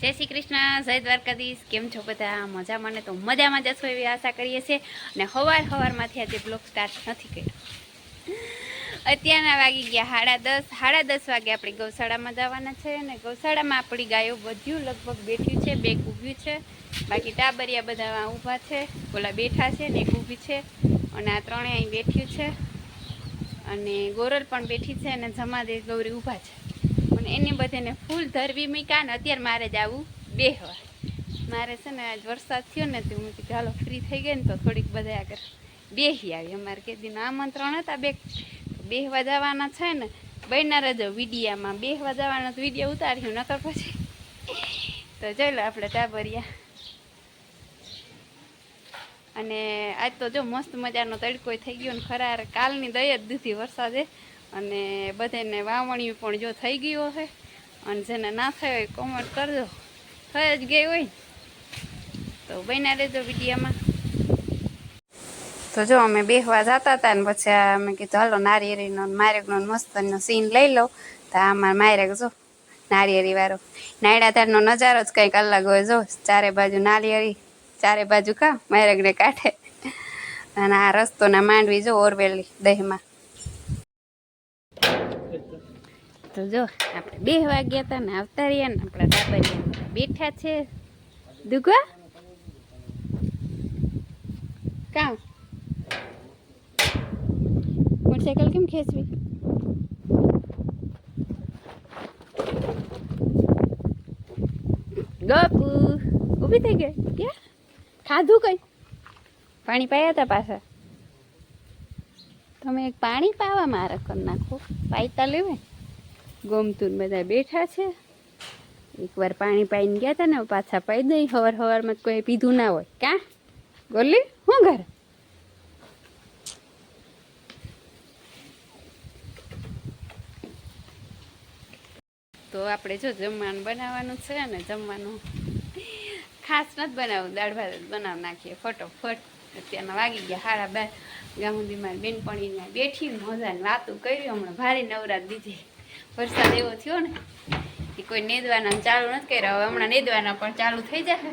જય શ્રી કૃષ્ણ, જય દ્વારકાધીશ. કેમ છો બધા? મજામાં ને? તો મજામાં જશો એવી આશા કરીએ છીએ. અને સવારમાંથી આજે બ્લોગ સ્ટાર્ટ નથી કર્યો. અત્યારના વાગી ગયા 10:30. 10:30 વાગે આપણે ગૌશાળામાં જવાના છે. અને ગૌશાળામાં આપણી ગાયો બધું લગભગ બેઠ્યું છે, બે ઊભી છે, બાકી ટાબરિયા બધા ઊભા છે, ઓલા બેઠા છે ને એક ઊભી છે, અને આ ત્રણેય અહીં બેઠ્યું છે, અને ગોરલ પણ બેઠી છે, અને જમાદે ગૌરી ઊભા છે. અને એની બધાને ફૂલ ધરવી મૂક્યા ને અત્યારે મારે જ આવું બેહવા. મારે છે ને આજ વરસાદ થયો ને તો હું ચાલો ફ્રી થઈ ગઈ ને તો થોડીક બધા આગળ બેસી આવી. અમારે કે દીનું આમંત્રણ હતા બેહવા જવાના છે ને, બન્યા રહેજો વિડીયામાં. બેહવા જવાના તો વિડીયો ઉતાર્યું નકર પછી તો ચાલો આપણે ટાબરિયા. અને આજ તો જો મસ્ત મજાનો તડકો થઈ ગયો ને ખરાર કાલની દઈ જ દીધી વરસાદે. અને બધાને વાવણીઓ પણ જો થઈ ગયો છે, અને જેને ના થયો હોય કોમેન્ટ કરજો. થઈ જ ગઈ હોય તો બન્યા રહેજો વિડીયામાં. તો જો અમે બેહવા જતા હતા ને પછી અમે કીધું હાલો નારિયેરીનો મારેકનો મસ્તનો સીન લઈ લો. તો આમાં મારેક જો નારિયેરી વાળો નાયડાધારનો નજારો જ કંઈક અલગ હોય. જો ચારે બાજુ નારિયેરી, ચારે બાજુ કા મારેકને કાંઠે, અને આ રસ્તોના માંડવી જો ઓરવેલી દહીંમાં. તો જો આપણે બેહવા ગયા હતા ને આવતા રહ્યા ને આપણા ટાબરિયા બેઠા છે. દુગા કામ મોટરસાઇકલ કેમ ખેંચવી? ગપુ ઊભી થઈ ગઈ. ક્યાં ખાધું કઈ? પાણી પાયા હતા પાછા? તમે એક પાણી પાવા મારે કરી નાખો. પાયતા લેવાય. ગમતું બધા બેઠા છે. એકવાર પાણી પાઈને ગયા હતા ને પાછા પાઈ દઈ. હવારમાં કોઈ પીધું ના હોય. કાં ગોલી શું ઘર? તો આપણે જો જમવાનું બનાવવાનું છે ને, જમવાનું ખાસ નથી બનાવવું, દાળ ભાત બનાવી નાખીએ ફટોફટ. અત્યારના વાગી ગયા 12:30. ગામુદી મારી બેનપણીને બેઠી મજાને વાતું કરી. હમણાં ભારી નવરાત દીધી. વરસાદ એવો થયો ને એ કોઈ નેદવાના ચાલુ નથી કર્યા. હવે હમણાં નેદવાના પણ ચાલુ થઈ જશે.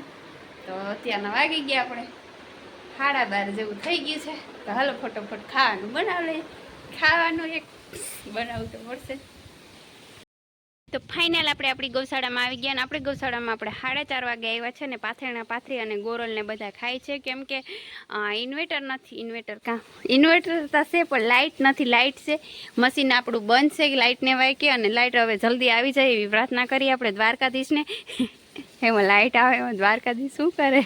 તો અત્યારના વાગી ગયા આપણે 12:30 જેવું થઈ ગયું છે. તો હાલો ફટોફટ ખાવાનું બનાવી લઈએ. ખાવાનું એક બનાવવું તો પડશે. તો ફાઇનલ આપણે આપણી ગૌશાળામાં આવી ગયા. અને આપણે ગૌશાળામાં આપણે 4:30 વાગે આવ્યા છે. ને પાથરણા પાથરી અને ગોરલને બધા ખાય છે. કેમ કે ઇન્વર્ટર નથી. ઇન્વર્ટર તો છે પણ લાઇટ નથી. લાઇટ છે, મશીન આપણું બંધ છે, લાઇટને વાય કે. અને લાઇટ હવે જલ્દી આવી જાય એવી પ્રાર્થના કરીએ આપણે દ્વારકાધીશને. એમાં લાઇટ આવે એમાં દ્વારકાધીશ શું કરે?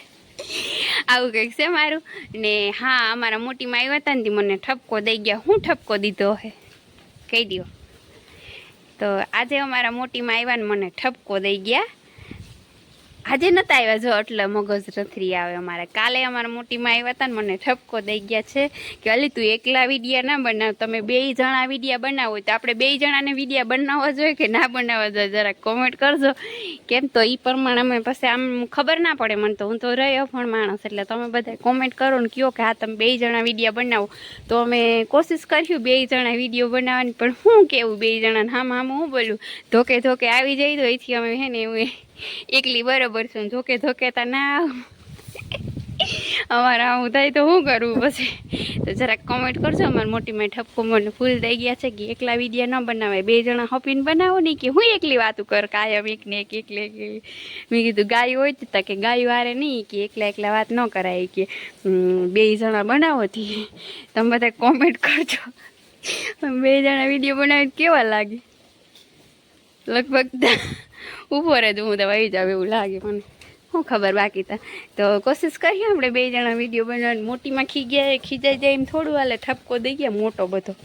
આવું કંઈક છે મારું. ને હા, અમારા મોટીમાં આવ્યા હતા ને મને ઠપકો દઈ ગયા. હું ઠપકો દીધો હે કહી દો. તો આજે અમારા મોટીમાં આવ્યા ને મને ઠપકો દઈ ગયા. આજે નતા આવ્યા જો એટલે મગજ રથરી આવે અમારે. કાલે અમારા મોટીમાં આવ્યા હતા ને મને ઠપકો દઈ ગયા છે કે અલી તું એકલા વિડીયા ના બનાવ, તમે 2 જણા વિડીયા બનાવો. તો આપણે 2 જણાને વિડીયા બનાવવા જોઈએ કે ના બનાવવા જોઈએ? જરાક કોમેન્ટ કરજો. કેમ તો એ પ્રમાણે અમે પછી આમ ખબર ના પડે મને. તો હું તો રહ્યો પણ માણસ, એટલે તમે બધા કોમેન્ટ કરો ને કહો કે હા તમે 2 જણા વિડીયા બનાવો. તો અમે કોશિશ કર્યું 2 જણા વિડીયો બનાવવાની. પણ શું કેવું 2 જણાને હામાં હું બોલું ધોકે ધોકે આવી જાય તો એથી અમે હે ને એવું એકલી બરોબર છું. ધોકે ધોકે તા ના અમારે આવું થાય તો શું કરવું પછી? તો જરાક કોમેન્ટ કરજો. અમારી મોટીમાં ઠપકો મને ફૂલ દઈ ગયા છે કે એકલા વિડીયો ન બનાવાય, 2 જણા હપીને બનાવો નહીં કે હું એકલી વાતું કર કાયમ એકને એક એકલી. મેં કીધું ગાય હોય તો કે ગાયું હારે નહીં કે એકલા વાત ન કરાય કે 2 જણા બનાવોથી. તમે બધા કોમેન્ટ કરજો 2 જણા વિડીયો બનાવીને કેવા લાગે? લગભગ ઉપર જ હું તો આવી જાવ એવું લાગે મને. શું ખબર બાકી તો કોશિશ કરીએ આપણે 2 જણા વિડીયો બનાવવાની. મોટીમાં ખીજાઈ જાય એમ થોડું હાલે. ઠપકો દઈ ગયા મોટો બધો.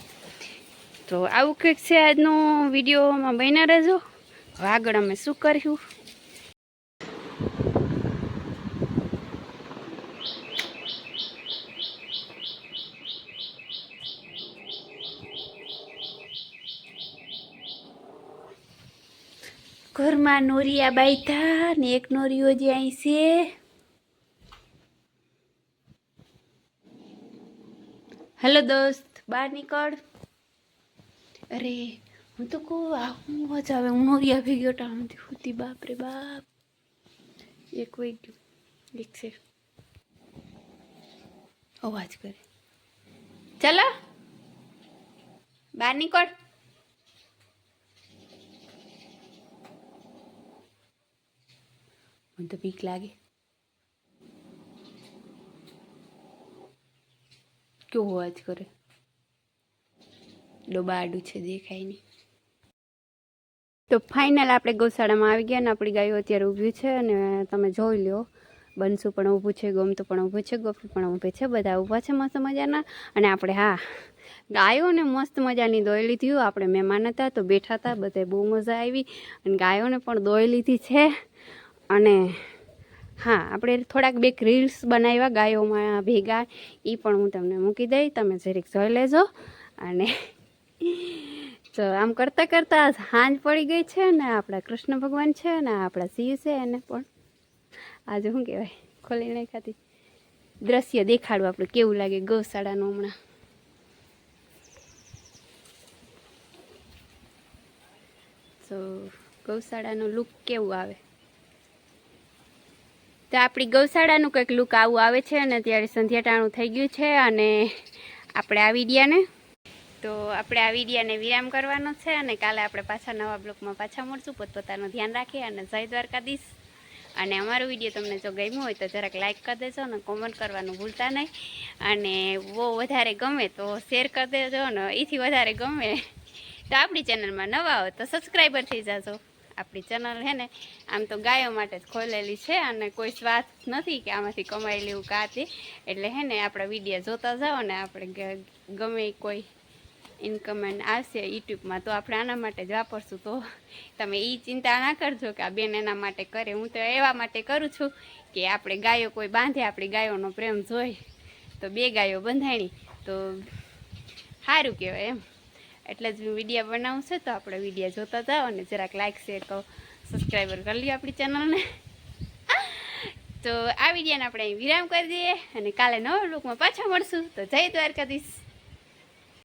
તો આવું કંઈક છે આજનો વિડીયોમાં. બન્યા રહેજો. હવે આગળ અમે શું કર્યું. ઘરમાં નોરિયા બાયધા ને એક નોરિયો જે અહીં છે. હેલો દોસ્ત, બહાર નીકળ. અરે હું તો કહું આ હું મજા આવે. હું નોરિયા ભેગી ટાણથી હોતી. બાપ રે બાપ. એક વહી ગયું, એક છે અવાજ કરે. ચાલો બહાર નીકળ. મને તો બીક લાગે. કેવો અવાજ કરે. ડોબાડું છે દેખાય નહીં. તો ફાઇનલ આપણે ગૌશાળામાં આવી ગયા ને આપણી ગાયો અત્યારે ઊભી છે અને તમે જોઈ લો. બંસુ પણ ઊભું છે, ગમતું પણ ઊભું છે, ગોપી પણ ઊભી છે, બધા ઊભા છે મસ્ત મજાના. અને આપણે હા ગાયોને મસ્ત મજાની દોઈ લીધી. આપણે મહેમાન હતા તો બેઠા હતા, બધાએ બહુ મજા આવી અને ગાયોને પણ દોઈ લીધી છે. અને હા આપણે થોડાક બે રીલ્સ બનાવ્યા ગાયોમાં ભેગા, એ પણ હું તમને મૂકી દઈ, તમે જરીક જોઈ લેજો. અને તો આમ કરતાં કરતાં સાંજ પડી ગઈ છે ને આપણા કૃષ્ણ ભગવાન છે ને આપણા શિવ છે એને પણ આજે શું કહેવાય ખોલી નહીં ખાતી દ્રશ્ય દેખાડવું આપણે કેવું લાગે ગૌશાળાનું હમણાં. તો ગૌશાળાનું લુક કેવું આવે, તો આપણી ગૌશાળાનું કંઈક લુક આવું આવે છે. અને ત્યારે સંધ્યા ટાણું થઈ ગયું છે અને આપણે આ વિડીયાને વિરામ કરવાનો છે. અને કાલે આપણે પાછા નવા બ્લોગમાં પાછા મળશું. પોતપોતાનું ધ્યાન રાખીએ અને જય દ્વારકાધીશ. અને અમારો વિડીયો તમને જો ગમ્યો હોય તો જરાક લાઇક કરી દેજો અને કોમેન્ટ કરવાનું ભૂલતા નહીં. અને બહુ વધારે ગમે તો શેર કરી દેજો ને એથી વધારે ગમે તો આપણી ચેનલમાં નવા હોય તો સબસ્ક્રાઈબર થઈ જાજો. આપણી ચેનલ હે ને આમ તો ગાયો માટે જ ખોલેલી છે અને કોઈ સ્વાર્થ નથી કે આમાંથી કમાઈ લેવું કાતે. એટલે હે ને આપણા વિડીયો જોતા જાઓ ને આપણે ગમે કોઈ ઇન્કમ આવશે યુટ્યુબમાં તો આપણે આના માટે જ વાપરશું. તો તમે એ ચિંતા ના કરજો કે આ બેન એના માટે કરે. હું તો એવા માટે કરું છું કે આપણે ગાયો કોઈ બાંધે, આપણી ગાયોનો પ્રેમ જોઈ તો બે ગાયો બંધાણી તો સારું કહેવાય એમ. એટલે જ વિડીયો બનાવું છે. તો આપણે વિડીયો જોતા જાઓ અને જરાક લાઈક શેર તો સબસ્ક્રાઈબર કરી લ્યો આપણી ચેનલને. તો આ વિડીયોને આપણે વિરામ કરી દઈએ અને કાલે નવા બ્લોગમાં પાછા મળશું. તો જય દ્વારકાધીશ.